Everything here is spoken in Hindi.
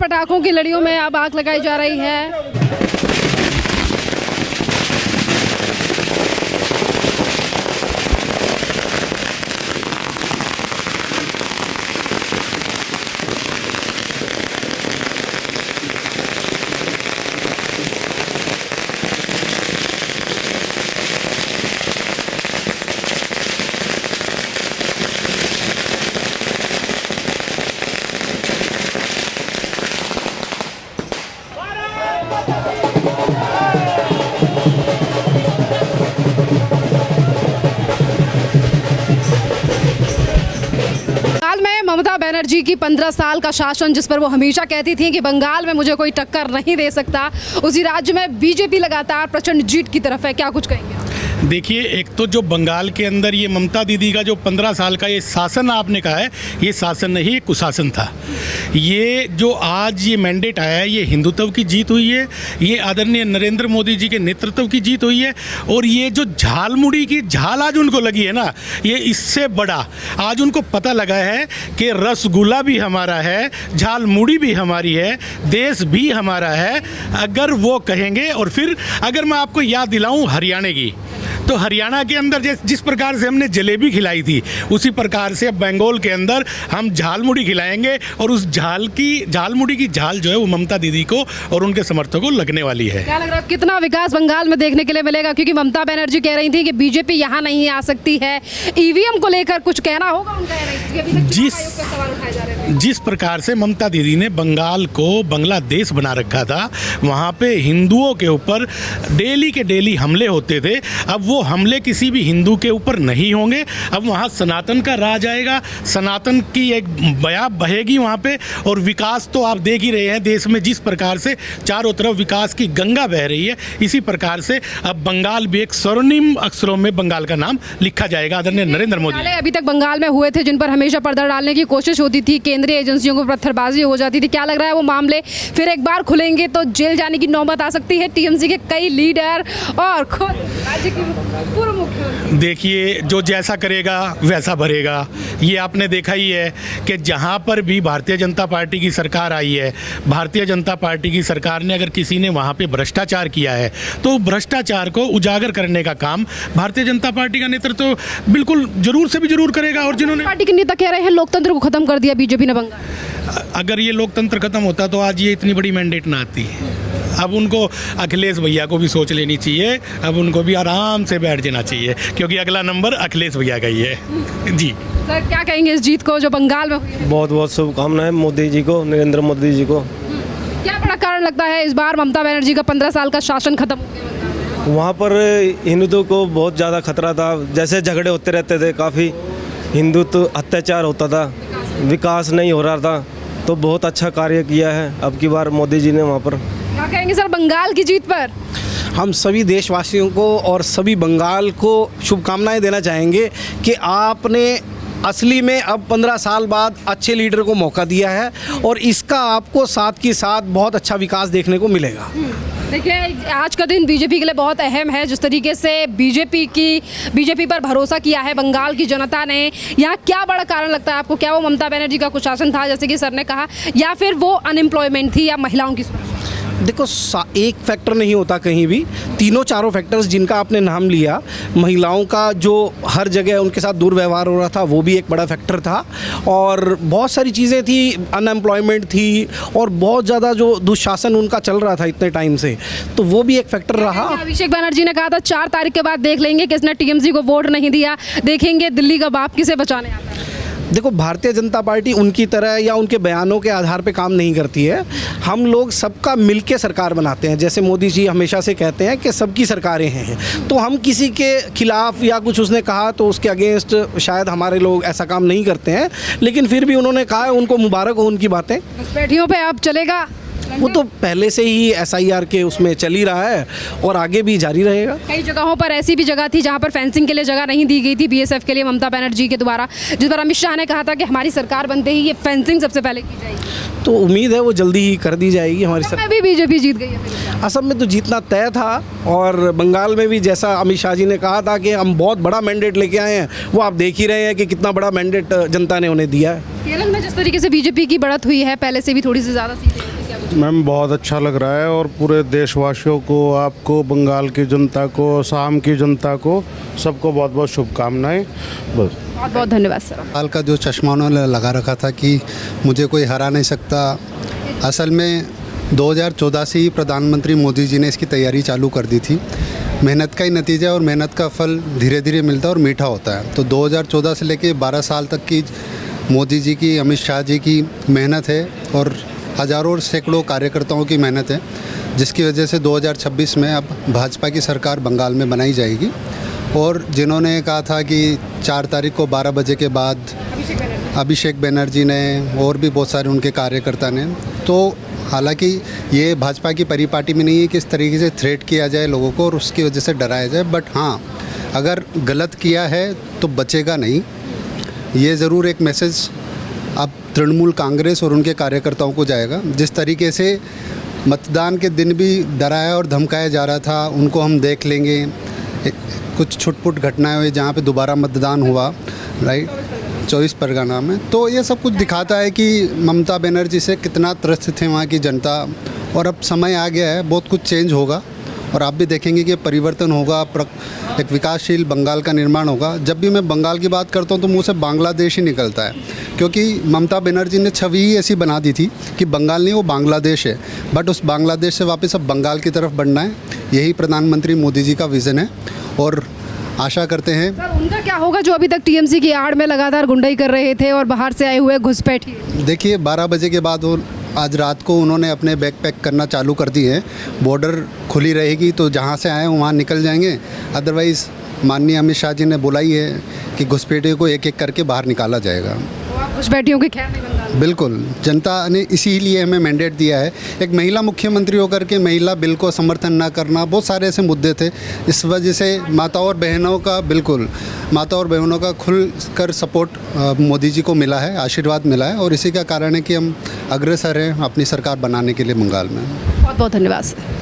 पटाखों की लड़ियों में अब आग लगाई जा रही है। बंगाल में ममता बनर्जी की 15 साल का शासन, जिस पर वो हमेशा कहती थी कि बंगाल में मुझे कोई टक्कर नहीं दे सकता, उसी राज्य में बीजेपी लगातार प्रचंड जीत की तरफ है। क्या कुछ कहेंगे? देखिए, एक तो जो बंगाल के अंदर ये ममता दीदी का जो 15 साल का ये शासन आपने कहा है, ये शासन नहीं, ये कुशासन था। ये जो आज ये मैंडेट आया है, ये हिंदुत्व की जीत हुई है, ये आदरणीय नरेंद्र मोदी जी के नेतृत्व की जीत हुई है। और ये जो झालमुड़ी की झाल आज उनको लगी है ना, ये इससे बड़ा आज उनको पता लगा है कि रसगुल्ला भी हमारा है, झालमुड़ी भी हमारी है, देश भी हमारा है, अगर वो कहेंगे। और फिर अगर मैं आपको याद दिलाऊं हरियाणा की, तो हरियाणा के अंदर जिस प्रकार से हमने जलेबी खिलाई थी, उसी प्रकार से अब बंगाल के अंदर हम झालमुड़ी खिलाएंगे। और उस झालमुड़ी की झाल जो है वो ममता दीदी को और उनके समर्थकों को लगने वाली है। क्या लग रहा है कितना विकास बंगाल में देखने के लिए मिलेगा? क्योंकि ममता बनर्जी कह रही थी कि बीजेपी यहाँ नहीं आ सकती है। ईवीएम को लेकर कुछ कहना होगा उनका? जिस प्रकार से ममता दीदी ने बंगाल को बांग्लादेश बना रखा था, वहाँ पे हिंदुओं के ऊपर डेली के डेली हमले होते थे, अब वो हमले किसी भी हिंदू के ऊपर नहीं होंगे। अब वहाँ सनातन का राज आएगा, सनातन की एक बया बहेगी वहाँ पे। और विकास तो आप देख ही रहे हैं देश में, जिस प्रकार से चारों तरफ विकास की गंगा बह रही है, इसी प्रकार से अब बंगाल भी एक स्वर्णिम अक्षरों में बंगाल का नाम लिखा जाएगा आदरणीय नरेंद्र मोदी। अभी तक बंगाल में हुए थे जिन पर हमेशा पर्दा डालने की कोशिश होती थी, केंद्रीय एजेंसियों को पत्थरबाजी हो जाती थी। क्या लग रहा है वो मामले फिर एक बार खुलेंगे तो जेल जाने की नौबत आ सकती है? टीएमसी के कई लीडर और खुद राज्य के पूर्व मुख्यमंत्री, देखिए, जो जैसा करेगा वैसा भरेगा। ये आपने देखा ही है कि जहाँ पर भी भारतीय जनता पार्टी की सरकार आई है, भारतीय जनता पार्टी की सरकार ने अगर किसी ने वहाँ पे भ्रष्टाचार किया है, तो भ्रष्टाचार को उजागर करने का काम भारतीय जनता पार्टी का नेतृत्व बिल्कुल जरूर से भी जरूर करेगा। और जिन्होंने पार्टी के नेता कह रहे हैं लोकतंत्र को खत्म कर दिया बीजेपी ने बंगाल। अगर ये लोकतंत्र खत्म होता तो आज ये इतनी बड़ी मैंडेट ना आती। अब उनको अखिलेश भैया को भी सोच लेनी चाहिए, अब उनको भी आराम से बैठ जाना चाहिए, क्योंकि अगला नंबर अखिलेश भैया का ही है। जी सर, क्या कहेंगे इस जीत को जो बंगाल में हुई है? बहुत बहुत शुभकामनाएं मोदी जी को, नरेंद्र मोदी जी को। क्या बड़ा कारण लगता है इस बार ममता बनर्जी का 15 साल का शासन खत्म हो गया? वहाँ पर हिंदुत्व को बहुत ज़्यादा खतरा था, जैसे झगड़े होते रहते थे, काफ़ी हिंदुत्व अत्याचार होता था, विकास नहीं हो रहा था, तो बहुत अच्छा कार्य किया है अब की बार मोदी जी ने वहाँ पर। क्या कहेंगे सर बंगाल की जीत पर? हम सभी देशवासियों को और सभी बंगाल को शुभकामनाएं देना चाहेंगे कि आपने असली में अब 15 साल बाद अच्छे लीडर को मौका दिया है और इसका आपको साथ के साथ बहुत अच्छा विकास देखने को मिलेगा। देखिए, आज का दिन बीजेपी के लिए बहुत अहम है। जिस तरीके से बीजेपी पर भरोसा किया है बंगाल की जनता ने, यहाँ क्या बड़ा कारण लगता है आपको? क्या वो ममता बनर्जी का कुशासन था जैसे कि सर ने कहा, या फिर वो अनएम्प्लॉयमेंट थी, या महिलाओं की? देखो, एक फैक्टर नहीं होता कहीं भी, तीनों चारों फैक्टर्स जिनका आपने नाम लिया, महिलाओं का जो हर जगह उनके साथ दुर्व्यवहार हो रहा था वो भी एक बड़ा फैक्टर था, और बहुत सारी चीज़ें थी, अनएम्प्लॉयमेंट थी, और बहुत ज़्यादा जो दुशासन उनका चल रहा था इतने टाइम से, तो वो भी एक फैक्टर रहा। अभिषेक बनर्जी ने कहा था 4 तारीख के बाद देख लेंगे किसने टीएमसी को वोट नहीं दिया, देखेंगे दिल्ली का बाप किसे बचाने आता है। देखो, भारतीय जनता पार्टी उनकी तरह या उनके बयानों के आधार पे काम नहीं करती है। हम लोग सबका मिलके सरकार बनाते हैं, जैसे मोदी जी हमेशा से कहते हैं कि सबकी सरकारें हैं, तो हम किसी के खिलाफ या कुछ उसने कहा तो उसके अगेंस्ट शायद हमारे लोग ऐसा काम नहीं करते हैं, लेकिन फिर भी उन्होंने कहा है, उनको मुबारक हो उनकी बातें। पेटियों पे अब चलेगा, वो तो पहले से ही SIR के उसमें चल ही रहा है और आगे भी जारी रहेगा। कई जगहों पर ऐसी भी जगह थी जहां पर फेंसिंग के लिए जगह नहीं दी गई थी BSF के लिए ममता बनर्जी के द्वारा, जिस पर अमित शाह ने कहा था कि हमारी सरकार बनते ही ये फेंसिंग सबसे पहले की जाएगी। तो उम्मीद है वो जल्दी ही कर दी जाएगी हमारी सरकार। असम में भी बीजेपी जीत गई है। असम में तो जीतना तय था, और बंगाल में भी जैसा अमित शाह जी ने कहा था कि हम बहुत बड़ा मैंडेट लेके आए हैं, वो आप देख ही रहे हैं कि कितना बड़ा मैंडेट जनता ने उन्हें दिया है। केरल में जिस तरीके से बीजेपी की बढ़त हुई है, पहले से भी थोड़ी सी ज़्यादा सीटें मैम बहुत अच्छा लग रहा है और पूरे देशवासियों को, आपको, बंगाल की जनता को, असम की जनता को, सबको बहुत बहुत शुभकामनाएं। बस बहुत बहुत धन्यवाद सर। हाल का जो चश्मा उन्होंने लगा रखा था कि मुझे कोई हरा नहीं सकता, असल में 2014 से ही प्रधानमंत्री मोदी जी ने इसकी तैयारी चालू कर दी थी। मेहनत का ही नतीजा और मेहनत का फल धीरे धीरे मिलता है और मीठा होता है। तो 2014 से लेके 12 साल तक की मोदी जी की, अमित शाह जी की मेहनत है और हज़ारों और सैकड़ों कार्यकर्ताओं की मेहनत है, जिसकी वजह से 2026 में अब भाजपा की सरकार बंगाल में बनाई जाएगी। और जिन्होंने कहा था कि 4 तारीख को 12 बजे के बाद अभिषेक बनर्जी ने और भी बहुत सारे उनके कार्यकर्ता ने, तो हालांकि ये भाजपा की परिपाटी में नहीं है कि इस तरीके से थ्रेट किया जाए लोगों को और उसकी वजह से डराया जाए, बट हाँ, अगर गलत किया है तो बचेगा नहीं। ये ज़रूर एक मैसेज अब तृणमूल कांग्रेस और उनके कार्यकर्ताओं को जाएगा। जिस तरीके से मतदान के दिन भी डराया और धमकाया जा रहा था, उनको हम देख लेंगे, कुछ छुटपुट घटनाएं हुई जहाँ पे दोबारा मतदान हुआ, राइट, 24 परगना में, तो ये सब कुछ दिखाता है कि ममता बनर्जी से कितना त्रस्त थे वहाँ की जनता। और अब समय आ गया है, बहुत कुछ चेंज होगा और आप भी देखेंगे कि परिवर्तन होगा, एक विकासशील बंगाल का निर्माण होगा। जब भी मैं बंगाल की बात करता हूँ तो मुँह से बांग्लादेश ही निकलता है, क्योंकि ममता बनर्जी ने छवि ही ऐसी बना दी थी कि बंगाल नहीं, वो बांग्लादेश है। बट उस बांग्लादेश से वापस अब बंगाल की तरफ बढ़ना है, यही प्रधानमंत्री मोदी जी का विज़न है और आशा करते हैं। सर उनका क्या होगा जो अभी तक टीएमसी की आड़ में लगातार गुंडाई कर रहे थे और बाहर से आए हुए घुसपैठिए? देखिए 12 बजे के बाद वो आज रात को उन्होंने अपने बैग पैक करना चालू कर दिए हैं। बॉर्डर खुली रहेगी तो जहाँ से आए वहाँ निकल जाएंगे, अदरवाइज़ माननीय अमित शाह जी ने बुलाई है कि घुसपैठियों को एक एक करके बाहर निकाला जाएगा। तो आप घुसपैठियों की खैर नहीं बंगाल? बिल्कुल, जनता ने इसीलिए हमें मैंडेट दिया है। एक महिला मुख्यमंत्री होकर के महिला बिल को समर्थन ना करना, बहुत सारे ऐसे मुद्दे थे। इस वजह से माताओं और बहनों का, बिल्कुल माता और बहनों का खुल कर सपोर्ट मोदी जी को मिला है, आशीर्वाद मिला है और इसी का कारण है कि हम अग्रसर हैं अपनी सरकार बनाने के लिए बंगाल में। बहुत बहुत धन्यवाद सर।